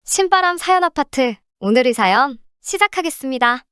신바람 사연 아파트, 오늘의 사연 시작하겠습니다.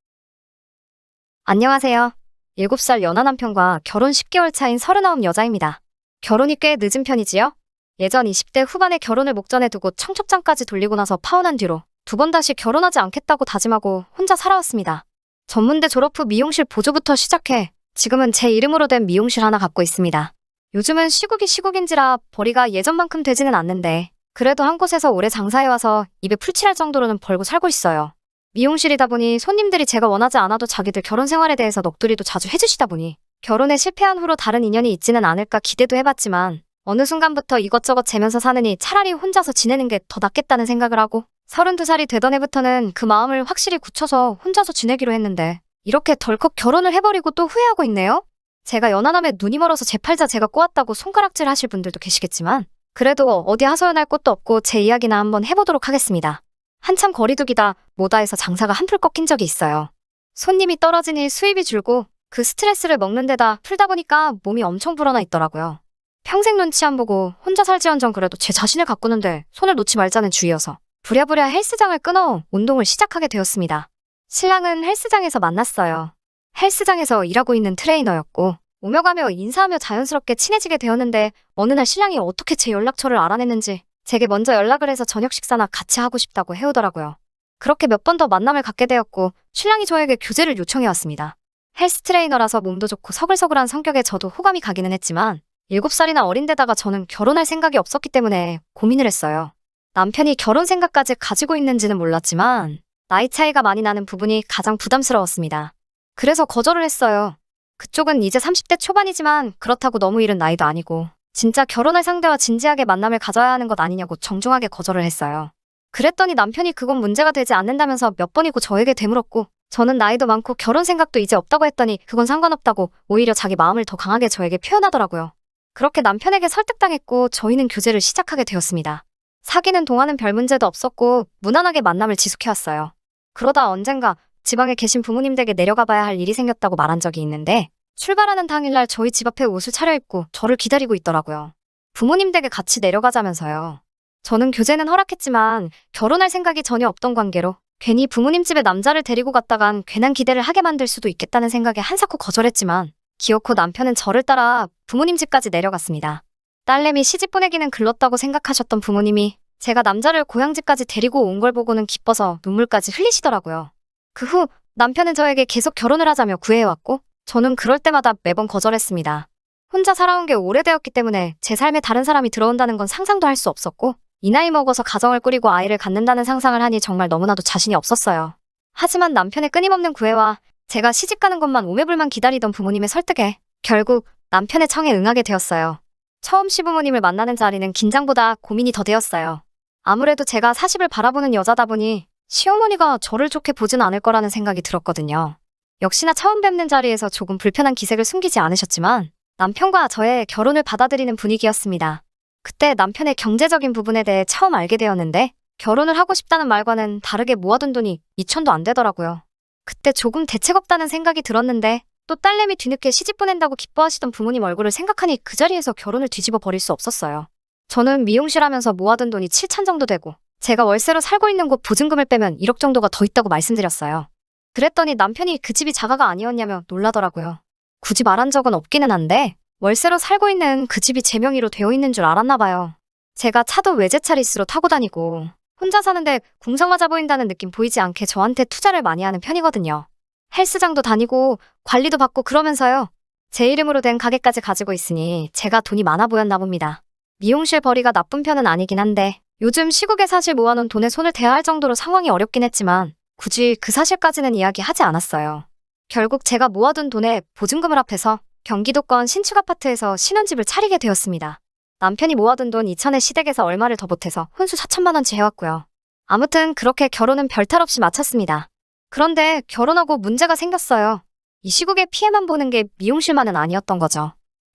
안녕하세요. 7살 연하 남편과 결혼 10개월 차인 39 여자입니다. 결혼이 꽤 늦은 편이지요? 예전 20대 후반에 결혼을 목전에 두고 청첩장까지 돌리고 나서 파혼한 뒤로 2번 다시 결혼하지 않겠다고 다짐하고 혼자 살아왔습니다. 전문대 졸업 후 미용실 보조부터 시작해 지금은 제 이름으로 된 미용실 하나 갖고 있습니다. 요즘은 시국이 시국인지라 벌이가 예전만큼 되지는 않는데 그래도 한 곳에서 오래 장사해와서 입에 풀칠할 정도로는 벌고 살고 있어요. 미용실이다 보니 손님들이 제가 원하지 않아도 자기들 결혼 생활에 대해서 넋두리도 자주 해주시다 보니 결혼에 실패한 후로 다른 인연이 있지는 않을까 기대도 해봤지만 어느 순간부터 이것저것 재면서 사느니 차라리 혼자서 지내는 게 더 낫겠다는 생각을 하고 32살이 되던 해부터는 그 마음을 확실히 굳혀서 혼자서 지내기로 했는데 이렇게 덜컥 결혼을 해버리고 또 후회하고 있네요. 제가 연하남에 눈이 멀어서 제 팔자 제가 꼬았다고 손가락질 하실 분들도 계시겠지만 그래도 어디 하소연할 곳도 없고 제 이야기나 한번 해보도록 하겠습니다. 한참 거리두기다 뭐다 해서 장사가 한풀 꺾인 적이 있어요. 손님이 떨어지니 수입이 줄고 그 스트레스를 먹는 데다 풀다 보니까 몸이 엄청 불어나 있더라고요. 평생 눈치 안 보고 혼자 살지언정 그래도 제 자신을 가꾸는데 손을 놓지 말자는 주의여서 부랴부랴 헬스장을 끊어 운동을 시작하게 되었습니다. 신랑은 헬스장에서 만났어요. 헬스장에서 일하고 있는 트레이너였고 오며 가며 인사하며 자연스럽게 친해지게 되었는데 어느 날 신랑이 어떻게 제 연락처를 알아냈는지 제게 먼저 연락을 해서 저녁 식사나 같이 하고 싶다고 해오더라고요. 그렇게 몇 번 더 만남을 갖게 되었고 신랑이 저에게 교제를 요청해왔습니다. 헬스 트레이너라서 몸도 좋고 서글서글한 성격에 저도 호감이 가기는 했지만 7살이나 어린데다가 저는 결혼할 생각이 없었기 때문에 고민을 했어요. 남편이 결혼 생각까지 가지고 있는지는 몰랐지만 나이 차이가 많이 나는 부분이 가장 부담스러웠습니다. 그래서 거절을 했어요. 그쪽은 이제 30대 초반이지만 그렇다고 너무 이른 나이도 아니고 진짜 결혼할 상대와 진지하게 만남을 가져야 하는 것 아니냐고 정중하게 거절을 했어요. 그랬더니 남편이 그건 문제가 되지 않는다면서 몇 번이고 저에게 되물었고 저는 나이도 많고 결혼 생각도 이제 없다고 했더니 그건 상관없다고 오히려 자기 마음을 더 강하게 저에게 표현하더라고요. 그렇게 남편에게 설득당했고 저희는 교제를 시작하게 되었습니다. 사귀는 동안은 별 문제도 없었고 무난하게 만남을 지속해왔어요. 그러다 언젠가 지방에 계신 부모님 댁에 내려가 봐야 할 일이 생겼다고 말한 적이 있는데 출발하는 당일날 저희 집 앞에 옷을 차려입고 저를 기다리고 있더라고요. 부모님 댁에 같이 내려가자면서요. 저는 교제는 허락했지만 결혼할 생각이 전혀 없던 관계로 괜히 부모님 집에 남자를 데리고 갔다간 괜한 기대를 하게 만들 수도 있겠다는 생각에 한사코 거절했지만 기어코 남편은 저를 따라 부모님 집까지 내려갔습니다. 딸내미 시집 보내기는 글렀다고 생각하셨던 부모님이 제가 남자를 고향집까지 데리고 온 걸 보고는 기뻐서 눈물까지 흘리시더라고요. 그 후 남편은 저에게 계속 결혼을 하자며 구애해왔고 저는 그럴 때마다 매번 거절했습니다. 혼자 살아온 게 오래되었기 때문에 제 삶에 다른 사람이 들어온다는 건 상상도 할 수 없었고 이 나이 먹어서 가정을 꾸리고 아이를 갖는다는 상상을 하니 정말 너무나도 자신이 없었어요. 하지만 남편의 끊임없는 구애와 제가 시집가는 것만 오매불만 기다리던 부모님의 설득에 결국 남편의 청에 응하게 되었어요. 처음 시부모님을 만나는 자리는 긴장보다 고민이 더 되었어요. 아무래도 제가 40을 바라보는 여자다 보니 시어머니가 저를 좋게 보진 않을 거라는 생각이 들었거든요. 역시나 처음 뵙는 자리에서 조금 불편한 기색을 숨기지 않으셨지만 남편과 저의 결혼을 받아들이는 분위기였습니다. 그때 남편의 경제적인 부분에 대해 처음 알게 되었는데 결혼을 하고 싶다는 말과는 다르게 모아둔 돈이 2천도 안 되더라고요. 그때 조금 대책 없다는 생각이 들었는데 또 딸내미 뒤늦게 시집 보낸다고 기뻐하시던 부모님 얼굴을 생각하니 그 자리에서 결혼을 뒤집어 버릴 수 없었어요. 저는 미용실 하면서 모아둔 돈이 7천 정도 되고 제가 월세로 살고 있는 곳 보증금을 빼면 1억 정도가 더 있다고 말씀드렸어요. 그랬더니 남편이 그 집이 자가가 아니었냐며 놀라더라고요. 굳이 말한 적은 없기는 한데 월세로 살고 있는 그 집이 제 명의로 되어 있는 줄 알았나 봐요. 제가 차도 외제차 리스로 타고 다니고 혼자 사는데 궁상맞아 보인다는 느낌 보이지 않게 저한테 투자를 많이 하는 편이거든요. 헬스장도 다니고 관리도 받고 그러면서요. 제 이름으로 된 가게까지 가지고 있으니 제가 돈이 많아 보였나 봅니다. 미용실 벌이가 나쁜 편은 아니긴 한데 요즘 시국에 사실 모아놓은 돈에 손을 대야 할 정도로 상황이 어렵긴 했지만 굳이 그 사실까지는 이야기하지 않았어요. 결국 제가 모아둔 돈에 보증금을 합해서 경기도권 신축 아파트에서 신혼집을 차리게 되었습니다. 남편이 모아둔 돈 2천에 시댁에서 얼마를 더 보태서 혼수 4천만 원치 해왔고요. 아무튼 그렇게 결혼은 별탈 없이 마쳤습니다. 그런데 결혼하고 문제가 생겼어요. 이 시국에 피해만 보는 게 미용실만은 아니었던 거죠.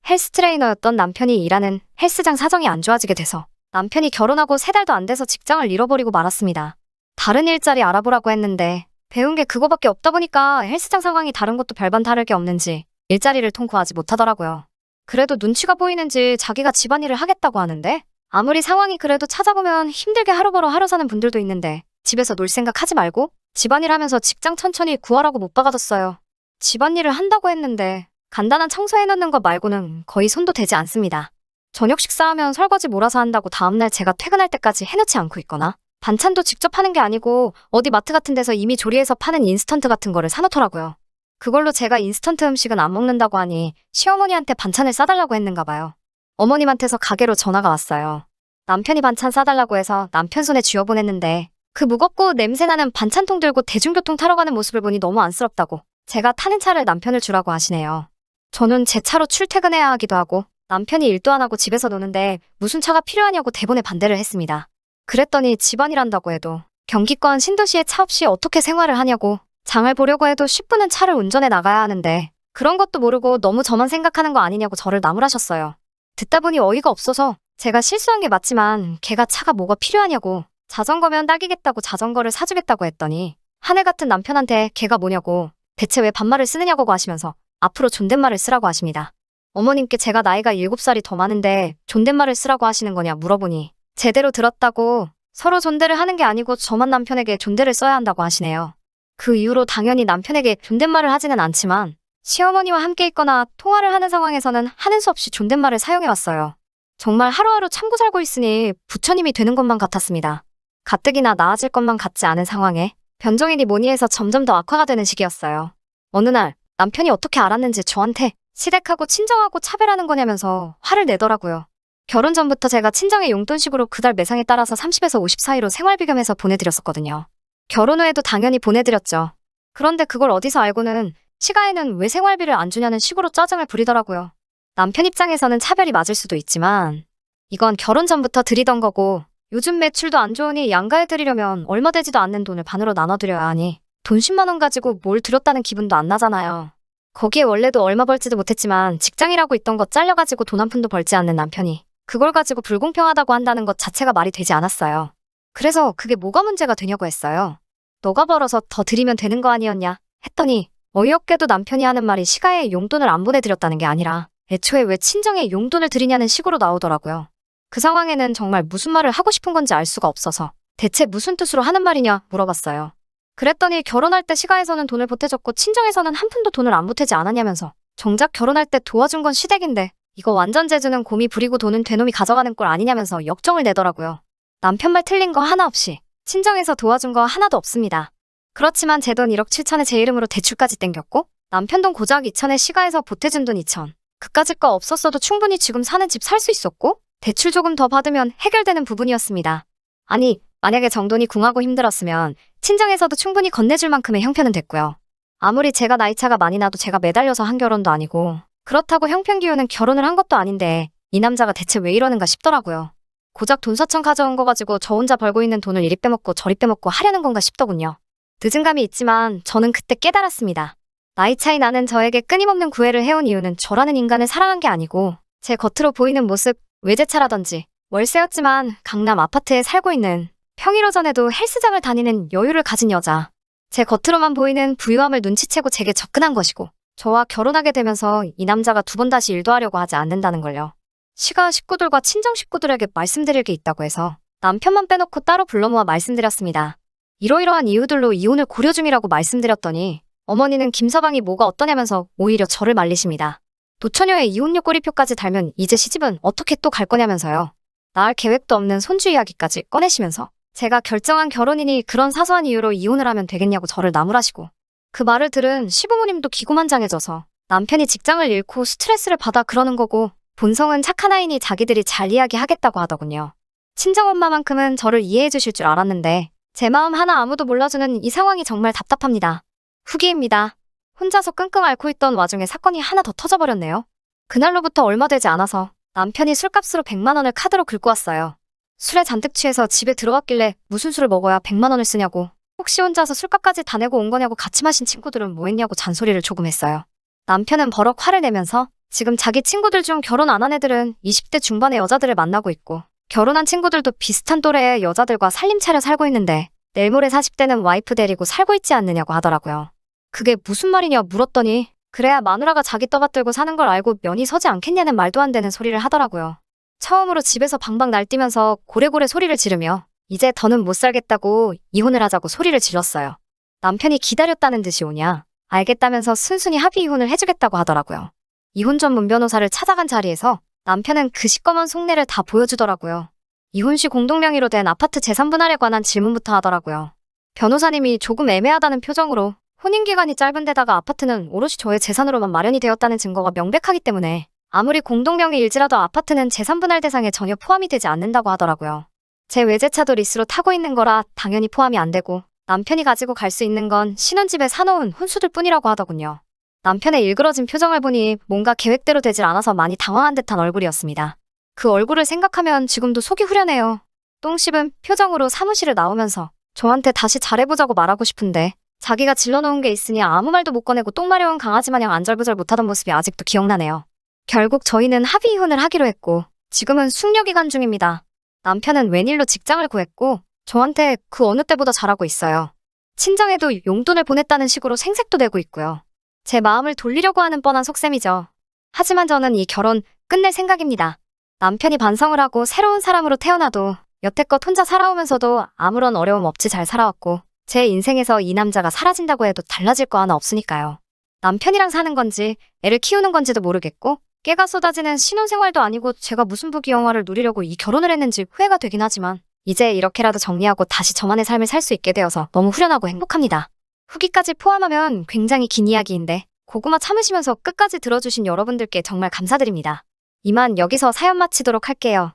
헬스 트레이너였던 남편이 일하는 헬스장 사정이 안 좋아지게 돼서 남편이 결혼하고 3달도 안 돼서 직장을 잃어버리고 말았습니다. 다른 일자리 알아보라고 했는데 배운 게 그거밖에 없다 보니까 헬스장 상황이 다른 것도 별반 다를 게 없는지 일자리를 통구하지 못하더라고요. 그래도 눈치가 보이는지 자기가 집안일을 하겠다고 하는데 아무리 상황이 그래도 찾아보면 힘들게 하루 벌어 하루 사는 분들도 있는데 집에서 놀 생각 하지 말고 집안일 하면서 직장 천천히 구하라고 못 박아뒀어요. 집안일을 한다고 했는데 간단한 청소해놓는 것 말고는 거의 손도 대지 않습니다. 저녁 식사하면 설거지 몰아서 한다고 다음날 제가 퇴근할 때까지 해놓지 않고 있거나 반찬도 직접 하는 게 아니고 어디 마트 같은 데서 이미 조리해서 파는 인스턴트 같은 거를 사놓더라고요. 그걸로 제가 인스턴트 음식은 안 먹는다고 하니 시어머니한테 반찬을 싸달라고 했는가 봐요. 어머님한테서 가게로 전화가 왔어요. 남편이 반찬 싸달라고 해서 남편 손에 쥐어보냈는데 그 무겁고 냄새나는 반찬통 들고 대중교통 타러 가는 모습을 보니 너무 안쓰럽다고 제가 타는 차를 남편을 주라고 하시네요. 저는 제 차로 출퇴근해야 하기도 하고 남편이 일도 안 하고 집에서 노는데 무슨 차가 필요하냐고 대번에 반대를 했습니다. 그랬더니 집안일 한다고 해도 경기권 신도시에 차 없이 어떻게 생활을 하냐고 장을 보려고 해도 10분은 차를 운전해 나가야 하는데 그런 것도 모르고 너무 저만 생각하는 거 아니냐고 저를 나무라셨어요. 듣다 보니 어이가 없어서 제가 실수한 게 맞지만 걔가 차가 뭐가 필요하냐고 자전거면 딱이겠다고 자전거를 사주겠다고 했더니 한 해 같은 남편한테 걔가 뭐냐고 대체 왜 반말을 쓰느냐고 하시면서 앞으로 존댓말을 쓰라고 하십니다. 어머님께 제가 나이가 7살이 더 많은데 존댓말을 쓰라고 하시는 거냐 물어보니 제대로 들었다고 서로 존대를 하는 게 아니고 저만 남편에게 존대를 써야 한다고 하시네요. 그 이후로 당연히 남편에게 존댓말을 하지는 않지만 시어머니와 함께 있거나 통화를 하는 상황에서는 하는 수 없이 존댓말을 사용해왔어요. 정말 하루하루 참고 살고 있으니 부처님이 되는 것만 같았습니다. 가뜩이나 나아질 것만 같지 않은 상황에 변종이니 뭐니 해서 점점 더 악화가 되는 시기였어요. 어느 날 남편이 어떻게 알았는지 저한테 시댁하고 친정하고 차별하는 거냐면서 화를 내더라고요. 결혼 전부터 제가 친정의 용돈식으로 그달 매상에 따라서 30에서 50 사이로 생활비 겸해서 보내드렸었거든요. 결혼 후에도 당연히 보내드렸죠. 그런데 그걸 어디서 알고는 시가에는 왜 생활비를 안 주냐는 식으로 짜증을 부리더라고요. 남편 입장에서는 차별이 맞을 수도 있지만 이건 결혼 전부터 드리던 거고 요즘 매출도 안 좋으니 양가해드리려면 얼마 되지도 않는 돈을 반으로 나눠드려야 하니 돈 10만 원 가지고 뭘 드렸다는 기분도 안 나잖아요. 거기에 원래도 얼마 벌지도 못했지만 직장이라고 있던 거 잘려가지고 돈 한 푼도 벌지 않는 남편이 그걸 가지고 불공평하다고 한다는 것 자체가 말이 되지 않았어요. 그래서 그게 뭐가 문제가 되냐고 했어요. 너가 벌어서 더 드리면 되는 거 아니었냐 했더니 어이없게도 남편이 하는 말이 시가에 용돈을 안 보내드렸다는 게 아니라 애초에 왜 친정에 용돈을 드리냐는 식으로 나오더라고요. 그 상황에는 정말 무슨 말을 하고 싶은 건지 알 수가 없어서 대체 무슨 뜻으로 하는 말이냐 물어봤어요. 그랬더니 결혼할 때 시가에서는 돈을 보태줬고 친정에서는 한 푼도 돈을 안 보태지 않았냐면서 정작 결혼할 때 도와준 건 시댁인데 이거 완전 재주는 곰이 부리고 돈은 되놈이 가져가는 꼴 아니냐면서 역정을 내더라고요. 남편 말 틀린 거 하나 없이 친정에서 도와준 거 하나도 없습니다. 그렇지만 제 돈 1억 7천에 제 이름으로 대출까지 땡겼고 남편 돈 고작 2천에 시가에서 보태준 돈 2천. 그까짓 거 없었어도 충분히 지금 사는 집 살 수 있었고 대출 조금 더 받으면 해결되는 부분이었습니다. 아니 만약에 정돈이 궁하고 힘들었으면 친정에서도 충분히 건네줄 만큼의 형편은 됐고요. 아무리 제가 나이차가 많이 나도 제가 매달려서 한 결혼도 아니고 그렇다고 형편 기우는 결혼을 한 것도 아닌데 이 남자가 대체 왜 이러는가 싶더라고요. 고작 돈 4천 가져온 거 가지고 저 혼자 벌고 있는 돈을 이리 빼먹고 저리 빼먹고 하려는 건가 싶더군요. 늦은 감이 있지만 저는 그때 깨달았습니다. 나이 차이 나는 저에게 끊임없는 구애를 해온 이유는 저라는 인간을 사랑한 게 아니고 제 겉으로 보이는 모습, 외제차라든지 월세였지만 강남 아파트에 살고 있는 평일 오전에도 헬스장을 다니는 여유를 가진 여자. 제 겉으로만 보이는 부유함을 눈치채고 제게 접근한 것이고 저와 결혼하게 되면서 이 남자가 두 번 다시 일도 하려고 하지 않는다는 걸요. 시가 식구들과 친정 식구들에게 말씀드릴 게 있다고 해서 남편만 빼놓고 따로 불러 모아 말씀드렸습니다. 이러이러한 이유들로 이혼을 고려 중이라고 말씀드렸더니 어머니는 김서방이 뭐가 어떠냐면서 오히려 저를 말리십니다. 노처녀의 이혼료 꼬리표까지 달면 이제 시집은 어떻게 또 갈 거냐면서요. 낳을 계획도 없는 손주 이야기까지 꺼내시면서 제가 결정한 결혼이니 그런 사소한 이유로 이혼을 하면 되겠냐고 저를 나무라시고 그 말을 들은 시부모님도 기고만장해져서 남편이 직장을 잃고 스트레스를 받아 그러는 거고 본성은 착한 아이니 자기들이 잘 이야기하겠다고 하더군요. 친정엄마만큼은 저를 이해해 주실 줄 알았는데 제 마음 하나 아무도 몰라주는 이 상황이 정말 답답합니다. 후기입니다. 혼자서 끙끙 앓고 있던 와중에 사건이 하나 더 터져버렸네요. 그날로부터 얼마 되지 않아서 남편이 술값으로 100만 원을 카드로 긁고 왔어요. 술에 잔뜩 취해서 집에 들어갔길래 무슨 술을 먹어야 100만 원을 쓰냐고 혹시 혼자서 술값까지 다 내고 온 거냐고 같이 마신 친구들은 뭐 했냐고 잔소리를 조금 했어요. 남편은 버럭 화를 내면서 지금 자기 친구들 중 결혼 안 한 애들은 20대 중반의 여자들을 만나고 있고 결혼한 친구들도 비슷한 또래의 여자들과 살림 차려 살고 있는데 내일 모레 40대는 와이프 데리고 살고 있지 않느냐고 하더라고요. 그게 무슨 말이냐 물었더니 그래야 마누라가 자기 떠받들고 사는 걸 알고 면이 서지 않겠냐는 말도 안 되는 소리를 하더라고요. 처음으로 집에서 방방 날뛰면서 고래고래 소리를 지르며 이제 더는 못 살겠다고 이혼을 하자고 소리를 질렀어요. 남편이 기다렸다는 듯이 오냐 알겠다면서 순순히 합의 이혼을 해주겠다고 하더라고요. 이혼 전문 변호사를 찾아간 자리에서 남편은 그 시꺼먼 속내를 다 보여주더라고요. 이혼 시 공동명의로 된 아파트 재산 분할에 관한 질문부터 하더라고요. 변호사님이 조금 애매하다는 표정으로 혼인기간이 짧은 데다가 아파트는 오롯이 저의 재산으로만 마련이 되었다는 증거가 명백하기 때문에 아무리 공동명의일지라도 아파트는 재산 분할 대상에 전혀 포함이 되지 않는다고 하더라고요. 제 외제차도 리스로 타고 있는 거라 당연히 포함이 안 되고 남편이 가지고 갈 수 있는 건 신혼집에 사놓은 혼수들 뿐이라고 하더군요. 남편의 일그러진 표정을 보니 뭔가 계획대로 되질 않아서 많이 당황한 듯한 얼굴이었습니다. 그 얼굴을 생각하면 지금도 속이 후련해요. 똥 씹은 표정으로 사무실을 나오면서 저한테 다시 잘해보자고 말하고 싶은데 자기가 질러놓은 게 있으니 아무 말도 못 꺼내고 똥 마려운 강아지 마냥 안절부절 못하던 모습이 아직도 기억나네요. 결국 저희는 합의 이혼을 하기로 했고 지금은 숙려기간 중입니다. 남편은 웬일로 직장을 구했고 저한테 그 어느 때보다 잘하고 있어요. 친정에도 용돈을 보냈다는 식으로 생색도 내고 있고요. 제 마음을 돌리려고 하는 뻔한 속셈이죠. 하지만 저는 이 결혼 끝낼 생각입니다. 남편이 반성을 하고 새로운 사람으로 태어나도 여태껏 혼자 살아오면서도 아무런 어려움 없이 잘 살아왔고 제 인생에서 이 남자가 사라진다고 해도 달라질 거 하나 없으니까요. 남편이랑 사는 건지 애를 키우는 건지도 모르겠고 깨가 쏟아지는 신혼생활도 아니고 제가 무슨 부귀영화를 누리려고 이 결혼을 했는지 후회가 되긴 하지만 이제 이렇게라도 정리하고 다시 저만의 삶을 살 수 있게 되어서 너무 후련하고 행복합니다. 후기까지 포함하면 굉장히 긴 이야기인데 고구마 참으시면서 끝까지 들어주신 여러분들께 정말 감사드립니다. 이만 여기서 사연 마치도록 할게요.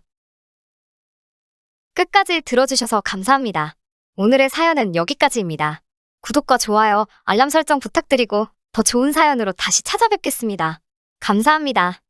끝까지 들어주셔서 감사합니다. 오늘의 사연은 여기까지입니다. 구독과 좋아요, 알람 설정 부탁드리고 더 좋은 사연으로 다시 찾아뵙겠습니다. 감사합니다.